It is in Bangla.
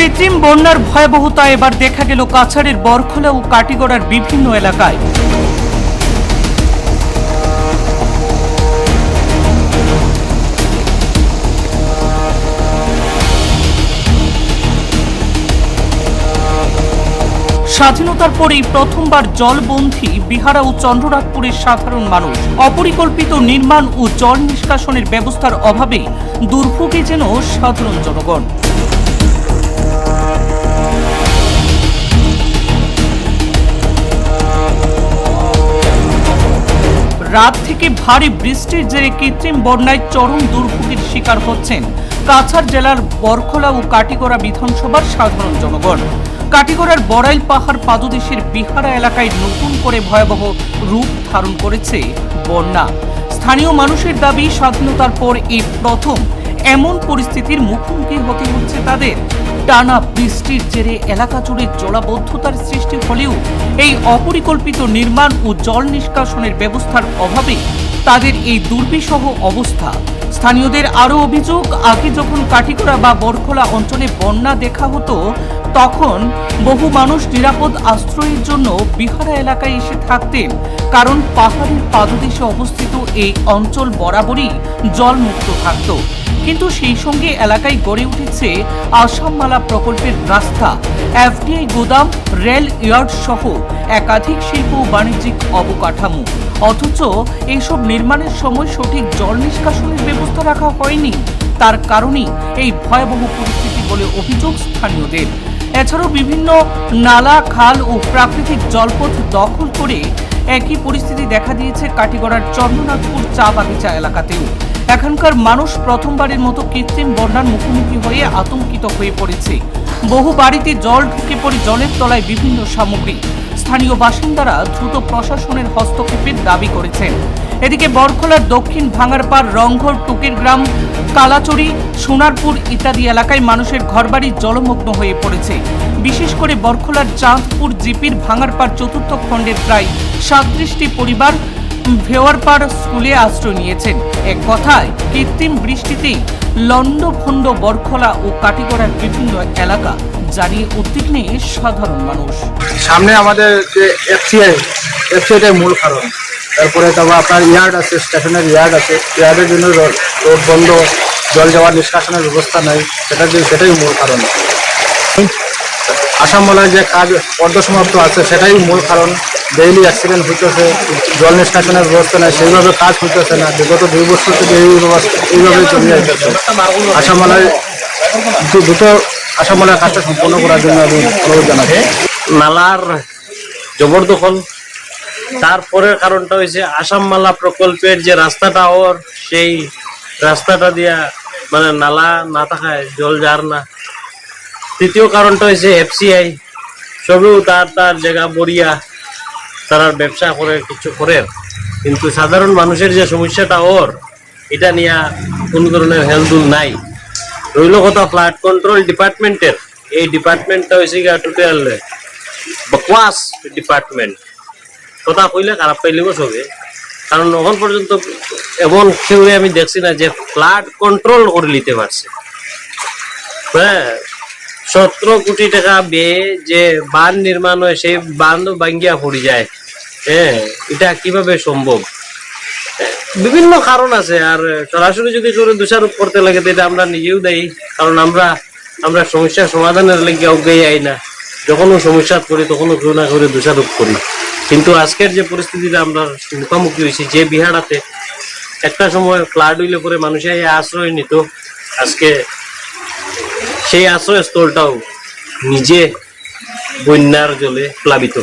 কৃত্রিম বন্যার ভয়াবহতা এবার দেখা গেল কাছাড়ের বরখোলা ও কাটিগড়ার বিভিন্ন এলাকায়। স্বাধীনতার পরেই প্রথমবার জলবন্দী বিহারা ও চন্দ্রনাথপুরের সাধারণ মানুষ। অপরিকল্পিত নির্মাণ ও জল নিষ্কাশনের ব্যবস্থার অভাবে দুর্ভোগে যেন সাধারণ জনগণ। রাত থেকে ভারী বৃষ্টির জেরে কৃত্রিম বন্যায় চরম দুর্ভোগের শিকার হচ্ছেন কাছাড় জেলার বরখোলা ও কাটিগড়া বিধানসভার সাধারণ জনগণ। কাটিগড়ার বড়াইল পাহাড় পাদদেশের বিহারা এলাকায় নতুন করে ভয়াবহ রূপ ধারণ করেছে বন্যা। স্থানীয় মানুষের দাবি, স্বাধীনতার পর এই প্রথম এমন পরিস্থিতির মুখোমুখি হতে হচ্ছে তাদের। টানা বৃষ্টির জেরে এলাকা জুড়ে জলাবদ্ধতার সৃষ্টি হলেও এই অপরিকল্পিত নির্মাণ ও জল নিষ্কাশনের ব্যবস্থার অভাবে তাদের এই দুর্বিষহ অবস্থা। স্থানীয়দের আরও অভিযোগ, আগে যখন কাটিগড়া বা বরখোলা অঞ্চলে বন্যা দেখা হতো তখন বহু মানুষ নিরাপদ আশ্রয়ের জন্য বিহারা এলাকায় এসে থাকতেন, কারণ পাহাড়ের পাদদেশে অবস্থিত এই অঞ্চল বরাবরই জলমুক্ত থাকত। কিন্তু সেই সঙ্গে এলাকায় গড়ে উঠেছে আসামমালা প্রকল্পের রাস্তা, এফডিআই গোদাম, রেল ইয়ার্ড সহ একাধিক শিল্প ও বাণিজ্যিক অবকাঠামো। অথচ এইসব নির্মাণের সময় সঠিক জল নিষ্কাশনের ব্যবস্থা রাখা হয়নি। তার কারণেই এই ভয়াবহ পরিস্থিতি বলে অভিযোগ স্থানীয়দের। এছাড়াও বিভিন্ন নালা, খাল ও প্রাকৃতিক জলপথ দখল করে একই পরিস্থিতি দেখা দিয়েছে কাটিগড়ার চন্দ্রনাথপুর চা বাগিচা এলাকাতেও। এখানকার মানুষ প্রথমবারের মতো কৃত্রিম বন্যার মুখোমুখি হয়ে আতঙ্কিত হয়ে পড়েছে। বহু বাড়িতে জল ঢুকে পড়ে জলের তলায় বিভিন্ন সামগ্রী। স্থানীয় বাসিন্দারা দ্রুত প্রশাসনের হস্তক্ষেপের দাবি করেছেন। এদিকে বরখোলার দক্ষিণ ভাঙারপাড়, রংঘর, টুকের গ্রাম, কালাচড়ি, সোনারপুর ইত্যাদি এলাকায় মানুষের ঘরবাড়ি জলমগ্ন হয়ে পড়েছে। বিশেষ করে বরখোলার চাঁদপুর জিপির ভাঙারপাড় চতুর্থ খণ্ডের প্রায় 37টি পরিবার ভেওয়ারপাড় স্কুলে আশ্রয় নিয়েছেন। এক কথায় কৃত্রিম বৃষ্টিতেই লন্ডভন্ড বরখোলা ও কাটিগড়ার বিভিন্ন এলাকা, জানিয়ে উদ্বিগ্নে সাধারণ মানুষ। সামনে আমাদের যে এফসিআইটাই মূল কারণ। তারপরে তবে আপনার ইয়ার্ড আছে, স্টেশনের ইয়ার্ড আছে, ইয়ার্ডের জন্য রোড বন্ধ, জল যাওয়ার নিষ্কাশনের ব্যবস্থা নাই, সেটাই মূল কারণ। আসামমালার যে কাজ অর্ধসমাপ্ত আছে সেটাই মূল কারণ। ডেইলি অ্যাক্সিডেন্ট হইতেছে, জল নিষ্কাশনের ব্যবস্থা নেই, সেইভাবে কাজ হইতেছে না। বিগত 2 বছর থেকে এইভাবেই চলে যাইতেছে। আসামমালায় দ্রুত আসামমালার কাজটা সম্পন্ন করার জন্য আমি অনুরোধ জানাচ্ছি। নালার জবরদখল, তারপরের কারণটা হয়েছে আসামমালা প্রকল্পের যে রাস্তাটা ওর, সেই রাস্তাটা দিয়া মানে নালা না থাকায় জল যার না। তৃতীয় কারণটা হয়েছে এফসিআই, সবেও তার জায়গা বরিয়া, তারা ব্যবসা করে কিছু করে, কিন্তু সাধারণ মানুষের যে সমস্যাটা ওর, এটা নিয়ে কোনো ধরনের হেলদুল নাই। রইল কথা ফ্লাড কন্ট্রোল ডিপার্টমেন্টের, এই ডিপার্টমেন্টটা হয়েছে গিয়া টোটাল বকওয়াস ডিপার্টমেন্ট। কথা কইলে খারাপ পাইলেও সবে, কারণ এখন পর্যন্ত এমন কেউ আমি দেখছি না যে ফ্লাড কন্ট্রোল করে নিতে পারছে। হ্যাঁ, 17 কোটি টাকা ব্যয়ে যে বাঁধ নির্মাণ হয়, সেই বাঁধও ভাঙ্গিয়া পড়ে যায়। হ্যাঁ, এটা কিভাবে সম্ভব? বিভিন্ন কারণ আছে। আর সরাসরি যদি করে দোষারোপ করতে লাগে তো এটা আমরা নিজেও দায়ী, কারণ আমরা সমস্যার সমাধানের লেগে অজ্ঞায়ী আই না। যখনও সমস্যা করি তখনও কেউ না করে দোষারোপ করি। কিন্তু আজকের যে পরিস্থিতিটা আমরা মুখোমুখি হয়েছি, যে বিহারাতে একটা সময় ফ্লাড হইলে পরে মানুষের আশ্রয় নিত, আজকে সেই আশ্রয়স্থলটাও নিজে বন্যার জলে প্লাবিত।